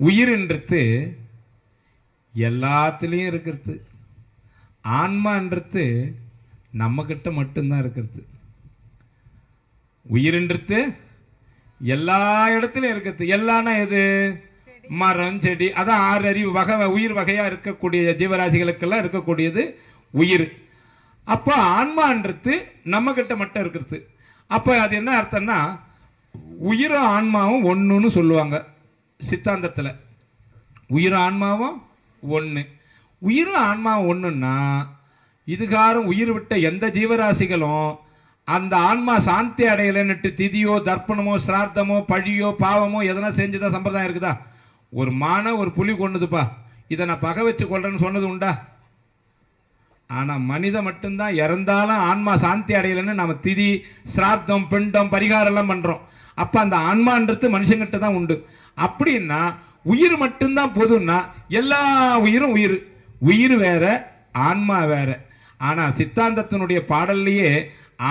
உயிர்ன்றது எல்லாத்துலேயும் இருக்கிறது. ஆன்மான்றது நம்மக்கிட்ட மட்டும்தான் இருக்கிறது. உயிர்ன்றது எல்லா இடத்துலையும் இருக்கிறது. எல்லாம்னா எது? மரம், செடி, அதான் 6 அறிவு வகை உயிர் வகையாக இருக்கக்கூடிய ஜீவராசிகளுக்கெல்லாம் இருக்கக்கூடியது உயிர். அப்போ ஆன்மான்றது நம்மக்கிட்ட மட்டும் இருக்கிறது. அப்போ அது என்ன அர்த்தம்னா, உயிரும் ஆன்மாவும் ஒன்றுன்னு சொல்லுவாங்க சித்தாந்தத்தில். உயிரும் ஆன்மாவும் ஒன்று. உயிரும் ஆன்மாவும் ஒன்றுன்னா, இதுகாரம் உயிர் விட்ட எந்த ஜீவராசிகளும் அந்த ஆன்மா சாந்தி அடையலைன்னுட்டு திதியோ தர்ப்பணமோ சிரார்த்தமோ பழியோ பாவமோ எதனா செஞ்சுதான் சம்பிரதாயம் இருக்குதா? ஒரு மானை ஒரு புலி கொண்டுதுப்பா, இதை நான் பகை வச்சு கொள்றேன்னு சொன்னது உண்டா? ஆனால் மனிதன் மட்டும்தான் இறந்தாலும் ஆன்மா சாந்தி அடையலைன்னு நம்ம திதி சிரார்த்தம் பிண்டம் பரிகாரம்லாம் பண்ணுறோம். அப்போ அந்த ஆன்மான்றது மனுஷங்கிட்ட தான் உண்டு. அப்படின்னா உயிர் மட்டும்தான் பொதுன்னா எல்லா உயிரும் உயிர். உயிர் வேற, ஆன்மா வேற. ஆனால் சித்தாந்தத்தினுடைய பாடல்லையே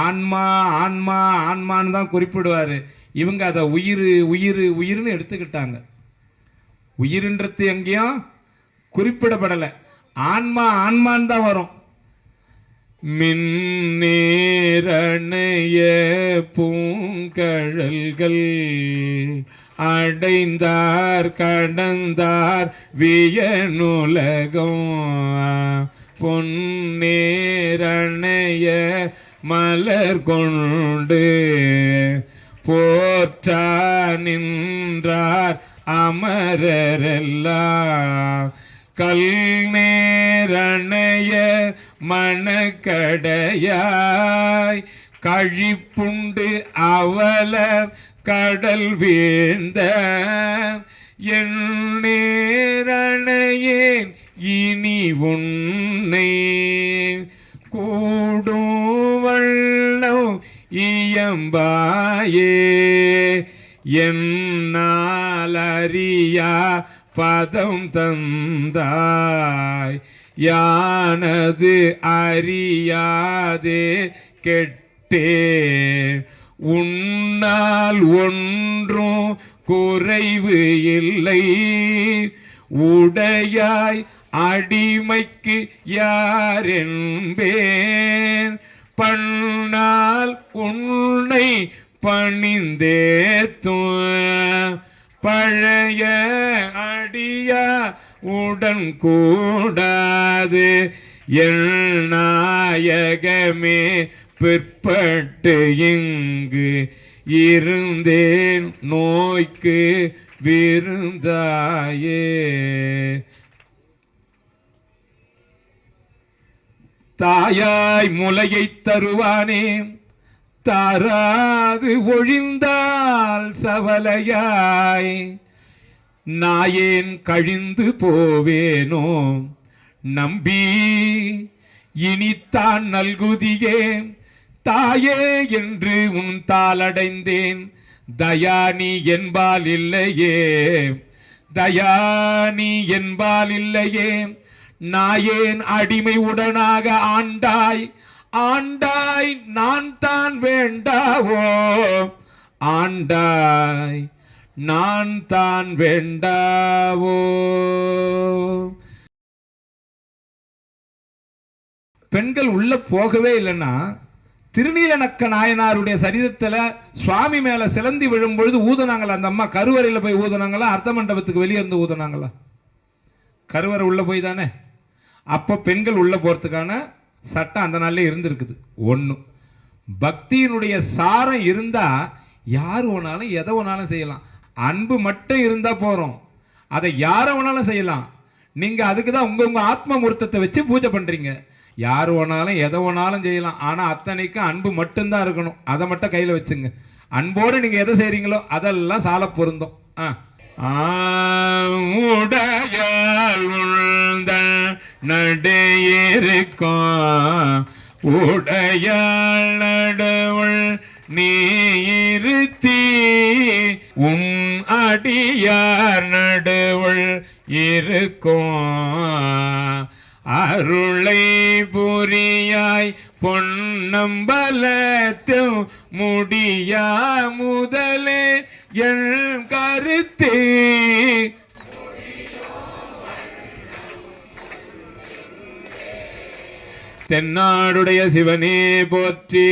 ஆன்மா ஆன்மா ஆன்மான்னு தான் குறிப்பிடுவார். இவங்க அதை உயிர் உயிர் உயிர்னு எடுத்துக்கிட்டாங்க. உயிர்ன்றது எங்கேயும் குறிப்பிடப்படலை. ஆன்மா ஆன்மான்னு தான் வரும். மின்னேரணைய பூங்கழல்கள் அடைந்தார் கடந்தார் வியனுலகம் பொன்னேரணைய மலர் கொண்டு போற்றா நின்றார் அமரரெல்லாம் கல் நேரணைய மணக்கடையாய் கழிப்புண்டு அவலர் கடல் வீழ்ந்த என் நேரணையேன் இனி உன்னை கூடும் வள்ளம் இயம்பாயே என்னாலறியா பதம் தந்தாய் யானது அறியாதே கெட்டேன் உன்னால் ஒன்றும் குறைவு இல்லை உடையாய் அடிமைக்கு யார் என்பேன் பண்ணால் உன்னை பணிந்தேத்தும் பழைய அடியா உடன் கூடாது என் நாயகமே பிற்பட்டு இங்கு இருந்தேன் நோய்க்கு விருந்தாயே. தாயாய் முலையை தருவானே தாராது ஒழிந்தால் சவலையாய் நாயேன் கழிந்து போவேனோ நம்பி இனித்தான் நல்குதியே தாயே என்று உன் தாளடைந்தேன் தயானி என்பால் இல்லையே தயானி என்பால் இல்லையே நாயேன் அடிமை உடனாக ஆண்டாய் ஆண்டாய் நான் தான் வேண்டாவோ ஆண்டாய் நான் தான் வேண்டாவோ. பெண்கள் உள்ள போகவே இல்லைன்னா திருநீலநக்க நாயனாருடைய சரீரத்தில் சுவாமி மேல சிலந்தி விழும்பொழுது ஊதுனாங்களா? அந்த அம்மா கருவறையில் போய் ஊதுனாங்களா? அர்த்த மண்டபத்துக்கு வெளியே இருந்து ஊதுனாங்களா? கருவறை உள்ள போய் தானே. அப்போ பெண்கள் உள்ள போறதுக்கான சட்டம் அந்த நாள்ல இருந்திருக்குது. ஒன்று, பக்தியினுடைய சாரம் இருந்தா யார் வேணாலும் எதை வேணாலும் செய்யலாம். அன்பு மட்டும் இருந்தா போறோம், அதை யாரை வேணாலும் செய்யலாம். நீங்க அதுக்கு தான் உங்க ஆத்ம மூர்த்தத்தை வச்சு பூஜை பண்றீங்க. யார் வேணாலும் எதை வேணாலும் செய்யலாம். ஆனா அத்தனைக்கும் அன்பு மட்டும்தான் இருக்கணும். அதை மட்டும் கையில வச்சுங்க. அன்போடு நீங்க எதை செய்றீங்களோ அதெல்லாம் சால பொருந்தும். உடையால் உழ்ந்த நடையிருக்கும் உடையாள் நடுவுள் நீருத்தி உன் அடியார் நடுவுள் இருக்கும் அருளை புரியாய் பொன்னம்பலத்து முடியா முதலே என் கருத்தே தென்னாடுடைய சிவனே போற்றி.